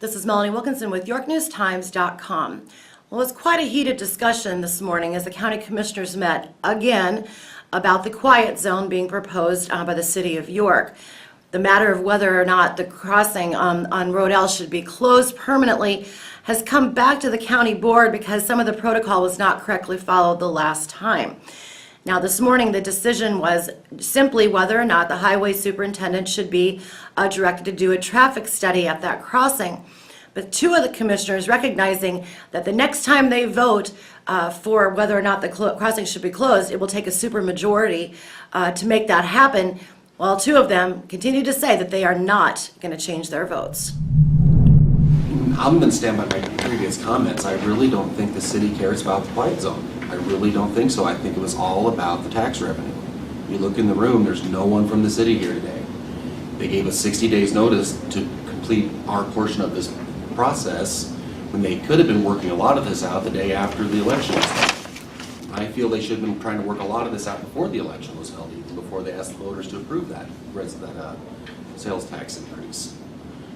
This is Melanie Wilkinson with YorkNewsTimes.com. Well, it's quite a heated discussion this morning as the county commissioners met again about the quiet zone being proposed by the city of York. The matter of whether or not the crossing on Road L should be closed permanently has come back to the county board because some of the protocol was not correctly followed the last time. Now, this morning, the decision was simply whether or not the highway superintendent should be directed to do a traffic study at that crossing. But two of the commissioners, recognizing that the next time they vote for whether or not the crossing should be closed, it will take a supermajority to make that happen, while two of them continue to say that they are not going to change their votes. I'm going to stand by my previous comments. I really don't think the city cares about the quiet zone. I really don't think so. I think it was all about the tax revenue. You look in the room, there's no one from the city here today. They gave us 60 days notice to complete our portion of this process when they could have been working a lot of this out the day after the election was held. I feel they should have been trying to work a lot of this out before the election was held, even before they asked the voters to approve that sales tax increase.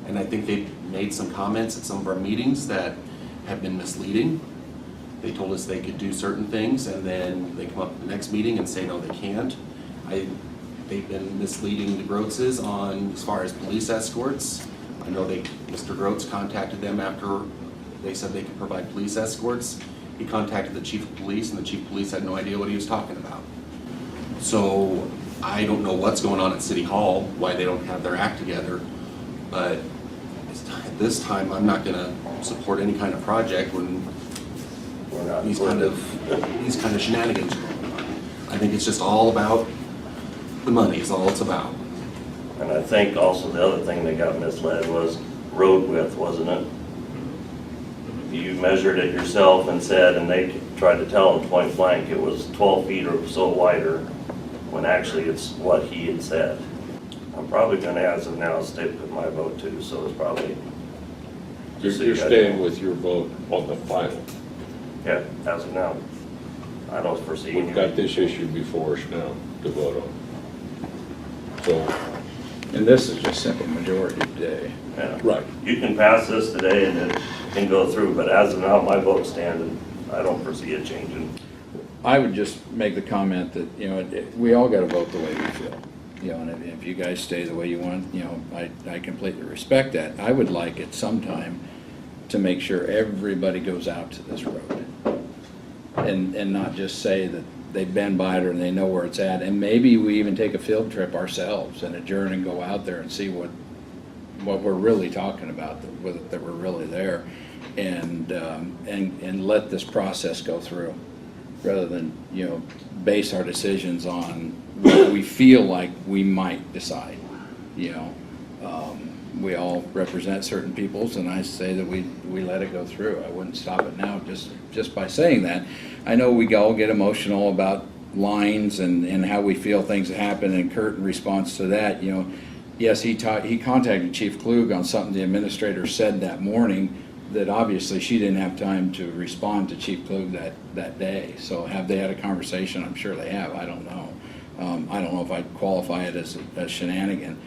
And I think they made some comments at some of our meetings that have been misleading. They told us they could do certain things, and then they come up at the next meeting and say, no, they can't. They've been misleading the Groatzes on as far as police escorts. I know Mr. Groatz contacted them after they said they could provide police escorts. He contacted the chief of police, and the chief of police had no idea what he was talking about. So I don't know what's going on at City Hall, why they don't have their act together, but at this time, I'm not going to support any kind of project when these kind of shenanigans are going on. I think it's just all about the money is all it's about. And I think also the other thing that got misled was road width, wasn't it? You measured it yourself and said, and they tried to tell them point blank it was 12 feet or so wider, when actually it's what he had said. I'm probably going to, as of now, stick with my vote too, so it's probably... You're staying with your vote on the final. Yeah, as of now. I don't foresee... We've got this issue before us now to vote on. So, and this is just simple majority today. Yeah. right. You can pass this today and it can go through, but as of now, my vote's standing. I don't foresee it changing. I would just make the comment that, you know, we all got to vote the way we feel. You know, and if you guys stay the way you want, you know, I completely respect that. I would like at some time to make sure everybody goes out to this road and not just say that they've been by it or they know where it's at. And maybe we even take a field trip ourselves and adjourn and go out there and see what we're really talking about, that we're really there, and let this process go through, rather than, you know, base our decisions on what we feel like we might decide. You know, we all represent certain peoples, and I say that we let it go through. I wouldn't stop it now just by saying that. I know we all get emotional about lines and how we feel things happen, and Kurt, in response to that, you know, yes, he contacted Chief Klug on something the administrator said that morning that obviously she didn't have time to respond to Chief Klug that day. So have they had a conversation? I'm sure they have. I don't know. I don't know if I'd qualify it as shenanigan.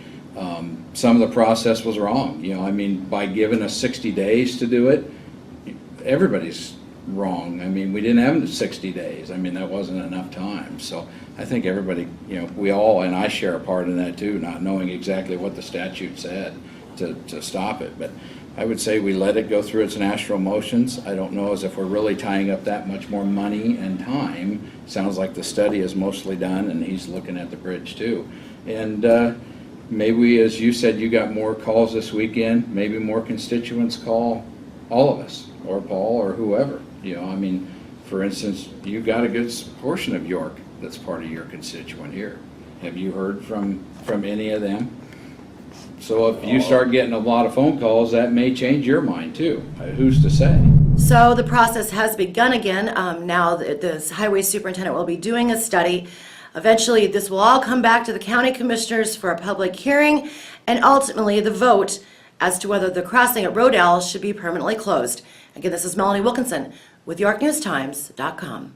Some of the process was wrong. You know, I mean, by giving us 60 days to do it, everybody's wrong. I mean, we didn't have 60 days. I mean, that wasn't enough time. So I think everybody, you know, we all, and I share a part in that too, not knowing exactly what the statute said to stop it. But I would say we let it go through its natural motions. I don't know as if we're really tying up that much more money and time. Sounds like the study is mostly done, and he's looking at the bridge too. And maybe, as you said, you got more calls this weekend. Maybe more constituents call all of us, or Paul, or whoever. You know, I mean, for instance, you got a good portion of York that's part of your constituent here. Have you heard from any of them? So if you start getting a lot of phone calls, that may change your mind too. Who's to say? So the process has begun again. Now the highway superintendent will be doing a study. Eventually, this will all come back to the county commissioners for a public hearing, and ultimately the vote as to whether the crossing at Road L should be permanently closed. Again, this is Melanie Wilkinson with YorkNewsTimes.com.